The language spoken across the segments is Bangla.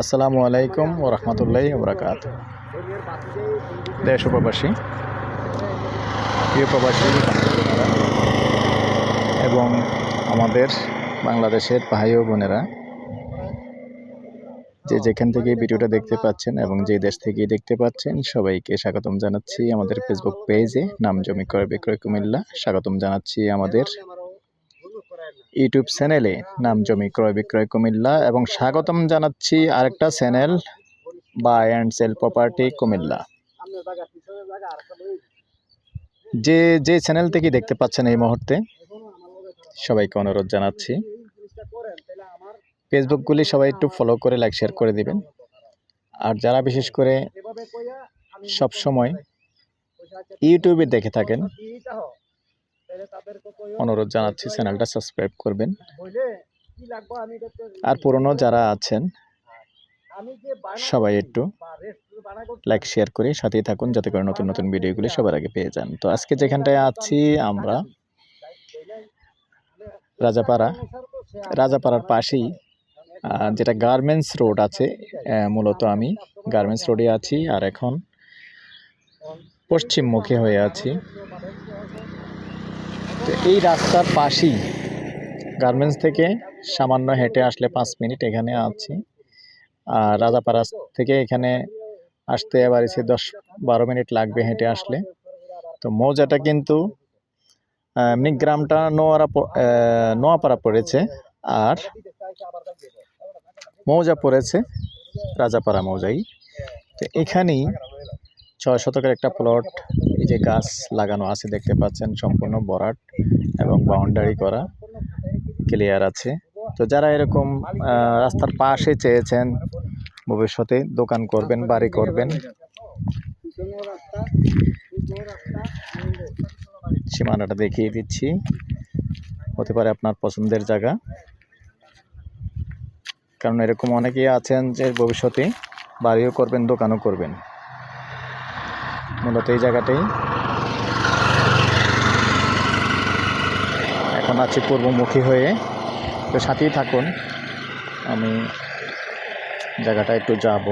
আসসালামু আলাইকুম ওয়া রাহমাতুল্লাহি ওয়া বারাকাতুহু। দেশ ও প্রবাসী, প্রিয় প্রবাসী এবং আমাদের বাংলাদেশের ভাই ও বোনেরা যে যেখান থেকে ভিডিওটা দেখতে পাচ্ছেন এবং যে দেশ থেকে দেখতে পাচ্ছেন, সবাইকে স্বাগতম জানাচ্ছি আমাদের ফেসবুক পেজে নাম জমি ক্রয় বিক্রয় কুমিল্লা। স্বাগতম জানাচ্ছি আমাদের ইউটিউব চ্যানেলে নাম জমি ক্রয় বিক্রয় কুমিল্লা, এবং স্বাগতম জানাচ্ছি আরেকটা channel buy and sell property Cumilla. যে চ্যানেল থেকে দেখতে পাচ্ছেন এই মুহূর্তে, সবাইকে অনুরোধ জানাচ্ছি ফেসবুকগুলি সবাই একটু ফলো করে লাইক শেয়ার করে দিবেন। আর যারা বিশেষ করে সব সময় ইউটিউবে দেখে থাকেন, অনুরোধ জানাচ্ছি চ্যানেলটা সাবস্ক্রাইব করবেন। আর পুরনো যারা আছেন সবাই একটু লাইক শেয়ার করে সাথেই থাকুন, যাতে করে নতুন নতুন ভিডিওগুলি সবার আগে পেয়ে যান। তো আজকে যেখানটায় আছি আমরা রাজাপাড়ার পাশেই যেটা গার্মেন্টস রোড আছে, মূলত আমি গার্মেন্টস রোডে আছি আর এখন পশ্চিমমুখী হয়ে আছি। তো এই রাস্তার পাশেই গার্মেন্টস থেকে সামান্য হেঁটে আসলে 5 মিনিট এখানে আছি। আর রাজাপাড়া থেকে এখানে আসতে এবার 10-12 মিনিট লাগবে হেঁটে আসলে। তো মৌজাটা কিন্তু গ্রামটা নোয়াপাড়া পড়েছে, আর মৌজা পড়েছে রাজাপাড়া মৌজাই। তো এখানেই 6 শতকের একটা প্লট, এই যে গাছ লাগানো আছে দেখতে পাচ্ছেন, সম্পূর্ণ ভরাট এবং বাউন্ডারি করা ক্লিয়ার আছে। তো যারা এরকম রাস্তার পাশে চেয়েছেন ভবিষ্যতে দোকান করবেন, বাড়ি করবেন, সীমানাটা দেখিয়ে দিচ্ছি, হতে পারে আপনার পছন্দের জায়গা। কারণ এরকম অনেকেই আছেন যে ভবিষ্যতে বাড়িও করবেন, দোকানও করবেন। মূলত এই জায়গাটাই এখন আছি পূর্বমুখী হয়ে। তো সাথেই থাকুন, আমি জায়গাটা একটু যাব।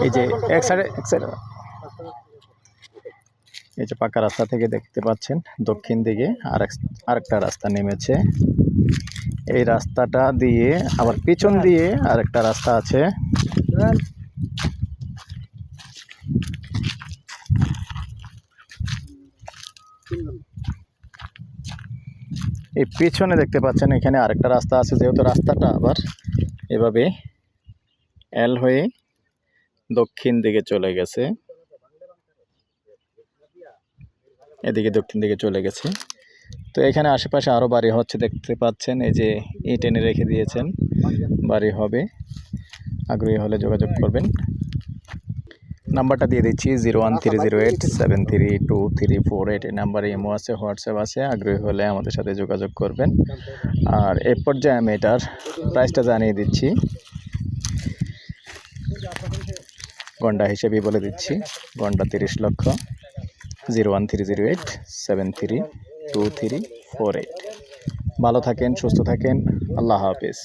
এই যে এক সাইডে এই যে পাকা রাস্তা থেকে দেখতে পাচ্ছেন দক্ষিণ দিকে আরেকটা রাস্তা নেমেছে। এই রাস্তাটা দিয়ে আবার পিছন দিয়ে আরেকটা রাস্তা আছে। এই পিছনে দেখতে পাচ্ছেন এখানে আরেকটা রাস্তা আছে, যেহেতু রাস্তাটা আবার এভাবে এল হয়ে দক্ষিণ দিকে চলে গেছে, এদিকে দক্ষিণ দিকে চলে গেছে। তো এখানে আশেপাশে আরও বাড়ি হচ্ছে দেখতে পাচ্ছেন, এই যে ইট এনে রেখে দিয়েছেন, বাড়ি হবে। আগ্রহী হলে যোগাযোগ করবেন। নাম্বারটা দিয়ে দিচ্ছি 01308732348। এই নাম্বারে ইমো আছে, হোয়াটসঅ্যাপ আছে। আগ্রহী হলে আমাদের সাথে যোগাযোগ করবেন। আর এ পর্যায়ে আমি এটার প্রাইসটা জানিয়ে দিচ্ছি, গন্ডা হিসেবেই বলে দিচ্ছি। গন্ডা 30 লক্ষ। 01308732348। ভালো থাকেন, সুস্থ থাকেন, আল্লাহ হাফেজ।